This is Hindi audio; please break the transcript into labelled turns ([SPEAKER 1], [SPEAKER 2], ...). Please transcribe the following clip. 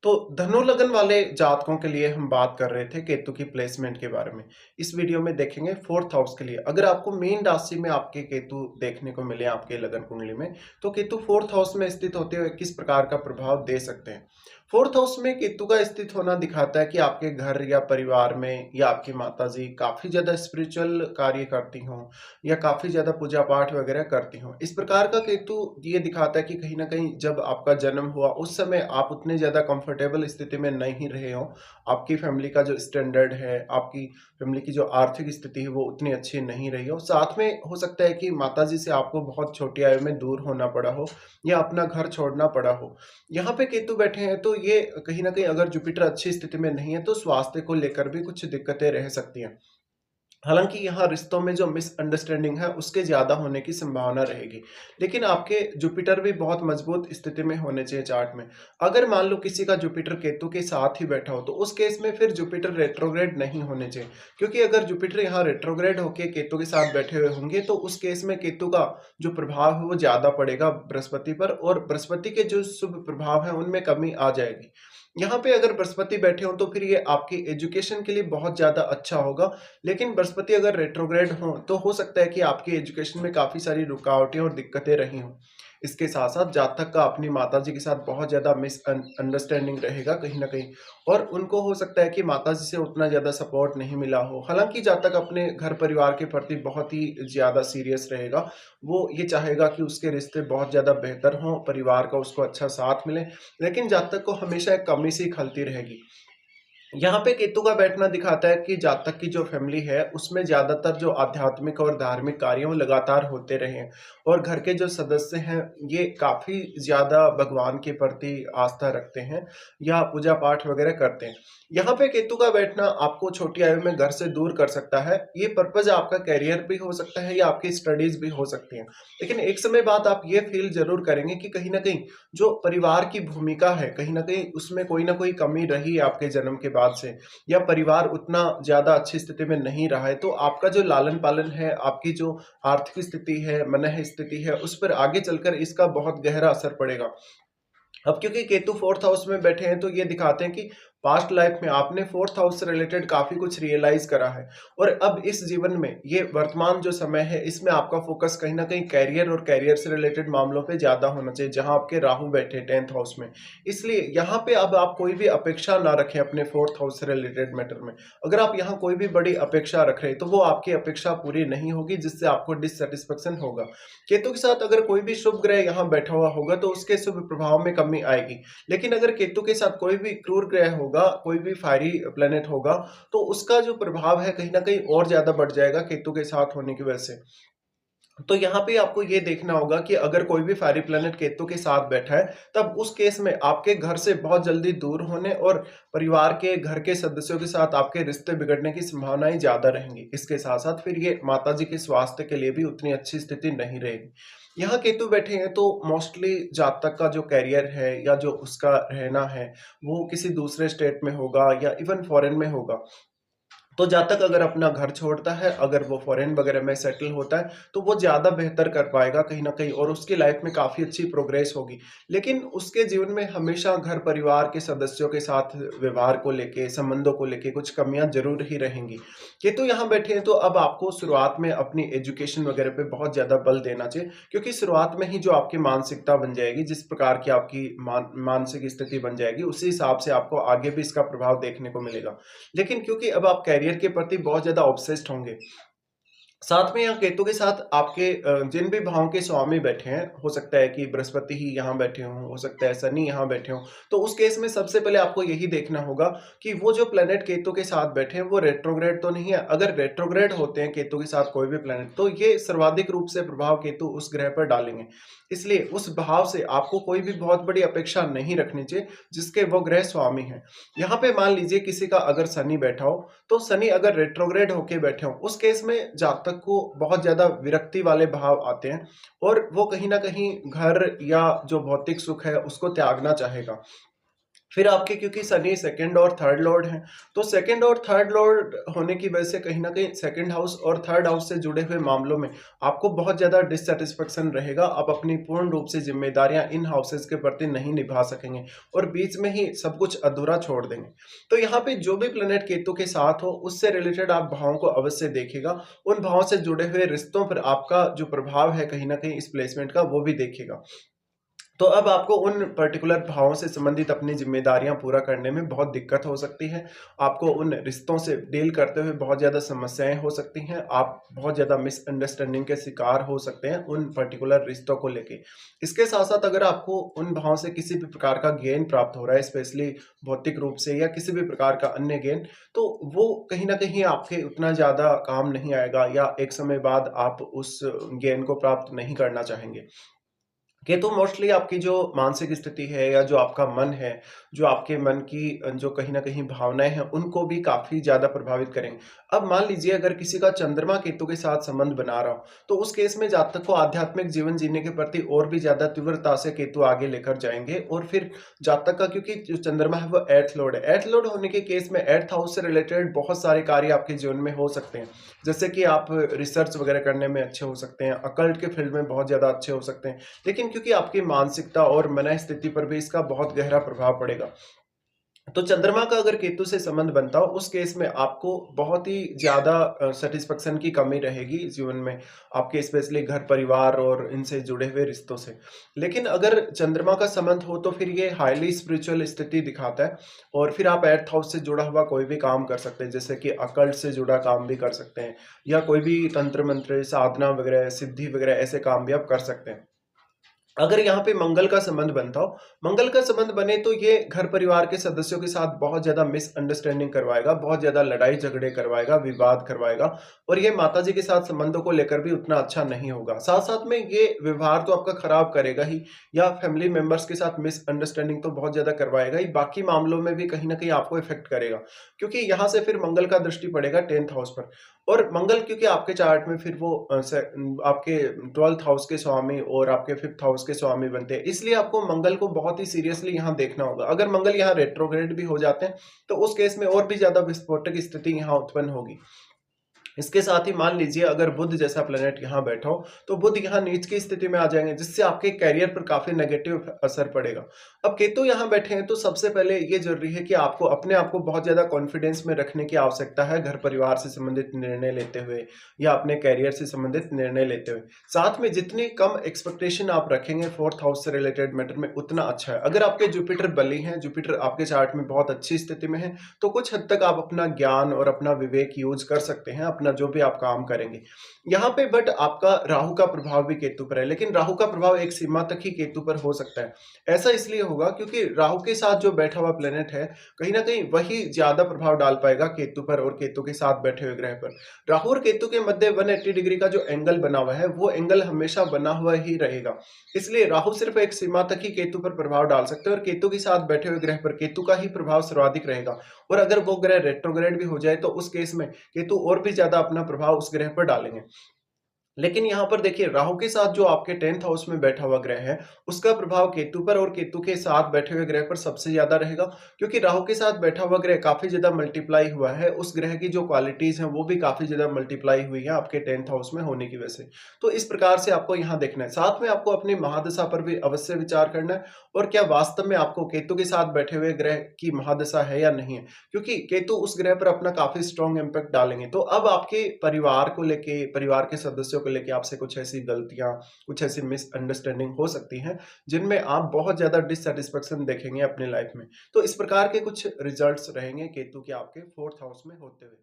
[SPEAKER 1] तो धनु लगन वाले जातकों के लिए हम बात कर रहे थे केतु की प्लेसमेंट के बारे में। इस वीडियो में देखेंगे 4th हाउस के लिए। अगर आपको मीन राशि में आपके केतु देखने को मिले आपके लगन कुंडली में, तो केतु 4th हाउस में स्थित होते हुए किस प्रकार का प्रभाव दे सकते हैं। 4th हाउस में केतु का स्थित होना दिखाता है कि आपके घर या परिवार में या आपकी माताजी काफ़ी ज़्यादा स्पिरिचुअल कार्य करती हों या काफ़ी ज़्यादा पूजा पाठ वगैरह करती हों। इस प्रकार का केतु ये दिखाता है कि कहीं न कहीं जब आपका जन्म हुआ उस समय आप उतने ज़्यादा कंफर्टेबल स्थिति में नहीं रहे हों। आपकी फैमिली का जो स्टैंडर्ड है, आपकी फैमिली की जो आर्थिक स्थिति है वो उतनी अच्छी नहीं रही हो। साथ में हो सकता है कि माताजी से आपको बहुत छोटी आयु में दूर होना पड़ा हो या अपना घर छोड़ना पड़ा हो। यहाँ पे केतु बैठे हैं तो ये कहीं न कहीं अगर जुपिटर अच्छी स्थिति में नहीं है तो स्वास्थ्य को लेकर भी कुछ दिक्कतें रह सकती हैं। हालाँकि यहाँ रिश्तों में जो मिसअंडरस्टैंडिंग है, उसके ज़्यादा होने की संभावना रहेगी। लेकिन आपके जुपिटर भी बहुत मज़बूत स्थिति में होने चाहिए चार्ट में। अगर मान लो किसी का जुपिटर केतु के साथ ही बैठा हो, तो उस केस में फिर जुपिटर रेट्रोग्रेड नहीं होने चाहिए। क्योंकि अगर जुपिटर यहाँ रेट्रोग्रेड होके केतु के साथ बैठे हुए होंगे, तो उस केस में केतु का जो प्रभाव है, वो ज़्यादा पड़ेगा बृहस्पति पर और बृहस्पति के जो शुभ प्रभाव हैं, उनमें कमी आ जाएगी। यहाँ पे अगर बृहस्पति बैठे हों, तो फिर ये आपकी एजुकेशन के लिए बहुत ज़्यादा अच्छा होगा। लेकिन बृहस्पति अगर रेट्रोग्रेड हों, तो हो सकता है कि आपकी एजुकेशन में काफ़ी सारी रुकावटें और दिक्कतें रही हों। इसके साथ-साथ जातक का अपनी माताजी के साथ बहुत ज़्यादा अंडरस्टैंडिंग रहेगा कहीं न कहीं और उनको हो सकता है कि माताजी से उतना ज़्यादा सपोर्ट नहीं मिला हो। हालाँकि जातक अपने घर परिवार के प्रति बहुत ही ज़्यादा सीरियस रहेगा। वो ये चाहेगा कि उसके रिश्ते बहुत ज़्यादा बेहतर हों, परिवार का उसको अच्छा साथ मिले, लेकिन जातक को हमेशा एक कमी सी खलती रहेगी। यहाँ पे केतु का बैठना दिखाता है कि जातक की जो फैमिली है, उसमें ज़्यादातर जो आध्यात्मिक और धार्मिक कार्य हैं, वो लगातार होते रहे हैं और घर के जो सदस्य हैं, ये काफ़ी ज़्यादा भगवान के प्रति आस्था रखते हैं या पूजा-पाठ वगैरह करते हैं। यहाँ पे केतु का बैठना आपको छोटी आयु में घर से दूर कर सकता है। ये पर्पज़ आपका करियर भी हो सकता है या आपकी स्टडीज़ भी हो सकती हैं। लेकिन एक समय बाद आप ये फ़ील ज़रूर करेंगे कि कहीं न कहीं जो परिवार की भूमिका है, कहीं न कहीं उसमें कोई न कोई कमी रही है आपके जन्म के बाद से या परिवार उतना ज़्यादा अच्छी स्थिति में नहीं रहा है, तो आपका जो लालन-पालन है, आपकी जो आर्थिक स्थिति है, मनः स्थिति है, उस पर आगे चलकर इसका बहुत गहरा असर पड़ेगा। अब क्योंकि केतु 4th हाउस में बैठे हैं, तो ये दिखाते हैं कि पास्ट लाइफ में आपने 4th हाउस से रिलेटेड काफ़ी कुछ रियलाइज़ करा है और अब इस जीवन में ये वर्तमान जो समय है, इसमें आपका फ़ोकस कहीं न कहीं करियर और करियर से रिलेटेड मामलों पे ज़्यादा होना चाहिए, जहाँ आपके राहु बैठे हैं 10th हाउस में। इसलिए यहाँ पे अब आप कोई भी अपेक्षा ना रखें अपने 4th हाउस से रिलेटेड मैटर में। अगर आप यहाँ कोई भी बड़ी अपेक्षा रख रहे हैं, तो वो आपकी अपेक्षा पूरी नहीं होगी, जिससे आपको डिससैटिस्फैक्शन होगा। केतु के साथ अगर कोई भी शुभ ग्रह यहाँ बैठा हुआ होगा, तो उसके शुभ प्रभाव में कमी आएगी। लेकिन अगर केतु के साथ कोई भी क्रूर ग्रह होगा, कोई भी फायरी प्लैनेट होगा, तो उसका जो प्रभाव है कहीं न कहीं और ज़्यादा बढ़ जाएगा केतु के साथ होने की वजह से। तो यहाँ पे आपको ये देखना होगा कि अगर कोई भी फायरी प्लैनेट केतु के साथ बैठा है, तब उस केस में आपके घर से बहुत जल्दी दूर होने और परिवार के घर के सदस्यों के साथ आपके रिश्ते बिगड़ने की संभावनाएँ ज़्यादा रहेंगी। इसके साथ-साथ फिर ये माताजी के स्वास्थ्य के लिए भी उतनी अच्छी स्थिति नहीं रहेगी। यहाँ केतु बैठे हैं तो मोस्टली जातक का जो करियर है या जो उसका रहना है, वो किसी दूसरे स्टेट में होगा या इवन फॉरेन में होगा। तो जातक अगर अपना घर छोड़ता है, अगर वो फ़ॉरेन वगैरह में सेटल होता है, तो वो ज़्यादा बेहतर कर पाएगा कहीं न कहीं और उसकी लाइफ़ में काफ़ी अच्छी प्रोग्रेस होगी। लेकिन उसके जीवन में हमेशा घर-परिवार के सदस्यों के साथ व्यवहार को लेके, संबंधों को लेके कुछ कमियाँ ज़रूर ही रहेंगी। केतु यहाँ बैठे हैं तो अब आपको शुरुआत में अपनी एजुकेशन वगैरह पे बहुत ज़्यादा बल देना चाहिए क्योंकि शुरुआत में ही जो आपकी मानसिकता बन जाएगी, जिस प्रकार की आपकी मानसिक स्थिति बन जाएगी, उसी हिसाब से आपको आगे भी इसका प्रभाव देखने को मिलेगा। लेकिन क्योंकि अब आप करियर के प्रति बहुत ज़्यादा ऑब्सेस्ड होंगे, साथ में यहाँ केतु के साथ आपके जिन भी भावों के स्वामी बैठे हैं, हो सकता है कि बृहस्पति ही यहाँ बैठे हों, हो सकता है शनि यहाँ बैठे हों, तो उस केस में सबसे पहले आपको यही देखना होगा कि वो जो प्लैनेट केतु के साथ बैठे हैं, वो रेट्रोग्रेड तो नहीं है। अगर रेट्रोग्रेड होते हैं केतु के साथ कोई भी प्लैनेट, तो ये सर्वाधिक रूप से प्रभाव केतु उस ग्रह पर डालेंगे। इसलिए उस भाव से आपको कोई भी बहुत बड़ी अपेक्षा नहीं रखनी चाहिए, जिसके वो ग्रह स्वामी हैं। यहाँ पे मान लीजिए किसी का अगर शनि बैठा हो, तो शनि अगर रेट्रोग्रेड होके बैठे हों, उस केस में जातक को बहुत ज़्यादा विरक्ति वाले भाव आते हैं और वो कहीं न कहीं घर या जो भौतिक सुख है, उसको त्यागना चाहेगा। फिर आपके क्योंकि शनि सेकंड और थर्ड लॉर्ड हैं, तो सेकंड और थर्ड लॉर्ड होने की वजह से कहीं न कहीं सेकंड हाउस और थर्ड हाउस से जुड़े हुए मामलों में आपको बहुत ज़्यादा डिससैटिस्फैक्शन रहेगा। आप अपनी पूर्ण रूप से ज़िम्मेदारियाँ इन हाउसेज़ के प्रति नहीं निभा सकेंगे और बीच में ही सब कुछ अधूरा छोड़ देंगे। तो यहाँ पे जो भी प्लैनेट केतु के साथ हो, उससे रिलेटेड आप भावों को अवश्य देखिएगा। उन भावों से जुड़े हुए रिश्तों पर आपका जो प्रभाव है कहीं न कहीं इस प्लेसमेंट का, वो भी देखिएगा। तो अब आपको उन पर्टिकुलर भावों से संबंधित अपनी ज़िम्मेदारियाँ पूरा करने में बहुत दिक्कत हो सकती है। आपको उन रिश्तों से डील करते हुए बहुत ज़्यादा समस्याएँ हो सकती हैं। आप बहुत ज़्यादा मिसअंडरस्टैंडिंग के शिकार हो सकते हैं उन पर्टिकुलर रिश्तों को लेके। इसके साथ-साथ अगर आपको उन भावों से किसी भी प्रकार का गेन प्राप्त हो रहा है, स्पेशली भौतिक रूप से या किसी भी प्रकार का अन्य गेन, तो वो कहीं न कहीं आपके उतना ज़्यादा काम नहीं आएगा या एक समय बाद आप उस गेन को प्राप्त नहीं करना चाहेंगे। केतु मोस्टली आपकी जो मानसिक स्थिति है या जो आपका मन है, जो आपके मन की जो कहीं न कहीं भावनाएँ हैं, उनको भी काफ़ी ज़्यादा प्रभावित करेंगे। अब मान लीजिए अगर किसी का चंद्रमा केतु के साथ संबंध बना रहा हो, तो उस केस में जातक को आध्यात्मिक जीवन जीने के प्रति और भी ज़्यादा तीव्रता से केतु आगे लेकर जाएँगे और फिर जातक का क्योंकि जो चंद्रमा है वो 8th लॉर्ड है। 8th लॉर्ड होने के केस में 8th हाउस से रिलेटेड बहुत सारे कार्य आपके जीवन में हो सकते हैं। जैसे कि आप रिसर्च वगैरह करने में अच्छे हो सकते हैं, अकल्ट के फील्ड में बहुत ज़्यादा अच्छे हो सकते हैं। लेकिन क्योंकि आपकी मानसिकता और मन स्थिति पर भी इसका बहुत गहरा प्रभाव पड़ेगा। तो चंद्रमा का अगर केतु से संबंध बनता हो, उस केस में आपको बहुत ही ज़्यादा सैटिस्फैक्शन की कमी रहेगी जीवन में, आपके स्पेशली घर-परिवार और इनसे जुड़े हुए रिश्तों से। लेकिन अगर चंद्रमा का संबंध हो, तो फिर ये हाइली स्पिरिचुअल स्थिति दिखाता है और फिर आप 8th हाउस से जुड़ा हुआ कोई भी काम कर सकते हैं, जैसे कि अकल्ट से जुड़ा काम भी कर सकते हैं या कोई भी तंत्र-मंत्र, साधना वगैरह, सिद्धि वगैरह ऐसे काम भी आप कर सकते हैं। अगर यहाँ पे मंगल का संबंध बनता हो, मंगल का संबंध बने तो ये घर परिवार के सदस्यों के साथ बहुत ज़्यादा मिसअंडरस्टैंडिंग करवाएगा, बहुत ज़्यादा लड़ाई-झगड़े करवाएगा, विवाद करवाएगा और ये माताजी के साथ संबंधों को लेकर भी उतना अच्छा नहीं होगा। साथ-साथ में ये व्यवहार तो आपका खराब करेगा ही या फैमिली मेंबर्स के साथ मिसअंडरस्टैंडिंग तो बहुत ज़्यादा करवाएगा ही, बाकी मामलों में भी कहीं न कहीं आपको इफ़ेक्ट करेगा। क्योंकि यहाँ से फिर मंगल का दृष्टि पड़ेगा 10th हाउस पर और मंगल क्योंकि आपके चार्ट में फिर वो आपके 12th हाउस के स्वामी और आपके 5th हाउस के स्वामी बनते हैं। इसलिए आपको मंगल को बहुत ही सीरियसली यहाँ देखना होगा। अगर मंगल यहाँ रेट्रोग्रेड भी हो जाते हैं, तो उस केस में और भी ज़्यादा विस्फोटक स्थिति यहाँ उत्पन्न होगी। इसके साथ ही मान लीजिए अगर बुध जैसा प्लैनेट यहाँ बैठा हो, तो बुध यहाँ नीच की स्थिति में आ जाएँगे, जिससे आपके करियर पर काफ़ी नेगेटिव असर पड़ेगा। अब केतु यहाँ बैठे हैं, तो सबसे पहले ये ज़रूरी है कि आपको अपने आप को बहुत ज़्यादा कॉन्फिडेंस में रखने की आवश्यकता है, घर-परिवार से संबंधित निर्णय लेते हुए या अपने करियर से संबंधित निर्णय लेते हुए। साथ में जितनी कम एक्सपेक्टेशन आप रखेंगे 4th हाउस से रिलेटेड मैटर में, उतना अच्छा है। अगर आपके जुपिटर बली हैं, जुपिटर आपके चार्ट में बहुत अच्छी स्थिति में है, तो कुछ हद तक आप अपना ज्ञान और अपना विवेक यूज़ कर सकते हैं, अपना जो भी आप काम करेंगे। यहाँ पे बट आपका राहु का प्रभाव भी केतु पर है, लेकिन राहु का प्रभाव एक सीमा तक ही केतु पर हो सकता है। ऐसा इसलिए होगा क्योंकि राहु के साथ जो बैठा हुआ प्लैनेट है, कहीं न कहीं वही ज़्यादा प्रभाव डाल पाएगा केतु पर और केतु के साथ बैठे हुए ग्रह पर। राहु और केतु के मध्य 180 डिग्री का जो एंगल बना हुआ है, वो एंगल हमेशा बना हुआ ही रहेगा। इसलिए राहु सिर्फ़ एक सीमा तक ही केतु पर प्रभाव डाल सकते हैं और केतु के साथ बैठे हुए ग्रह पर केतु का ही प्रभाव सर्वाधिक रहेगा। और अगर वो ग्रह रेट्रोग्रेड भी हो जाए, तो उस केस में केतु और भी ज़्यादा अपना प्रभाव उस ग्रह पर डालेंगे। लेकिन यहाँ पर देखिए राहु के साथ जो आपके 10th हाउस में बैठा हुआ ग्रह है, उसका प्रभाव केतु पर और केतु के साथ बैठे हुए ग्रह पर सबसे ज़्यादा रहेगा, क्योंकि राहु के साथ बैठा हुआ ग्रह काफ़ी ज़्यादा मल्टीप्लाई हुआ है, उस ग्रह की जो क्वालिटीज़ हैं वो भी काफ़ी ज़्यादा मल्टीप्लाई हुई है आपके 10th हाउस में होने की वजह से। तो इस प्रकार से आपको यहाँ देखना है, साथ में आपको अपनी महादशा पर भी अवश्य विचार करना है और क्या वास्तव में आपको केतु के साथ बैठे हुए ग्रह की महादशा है या नहीं है, क्योंकि केतु उस ग्रह पर अपना काफ़ी स्ट्रॉन्ग इम्पैक्ट डालेंगे। तो अब आपके परिवार को लेके, परिवार के सदस्यों को लेके आपसे कुछ ऐसी गलतियाँ, कुछ ऐसी मिसअंडरस्टैंडिंग हो सकती हैं, जिनमें आप बहुत ज़्यादा डिससैटिस्फैक्शन देखेंगे अपनी लाइफ में। तो इस प्रकार के कुछ रिजल्ट्स रहेंगे केतु के आपके 4th हाउस में होते हुए।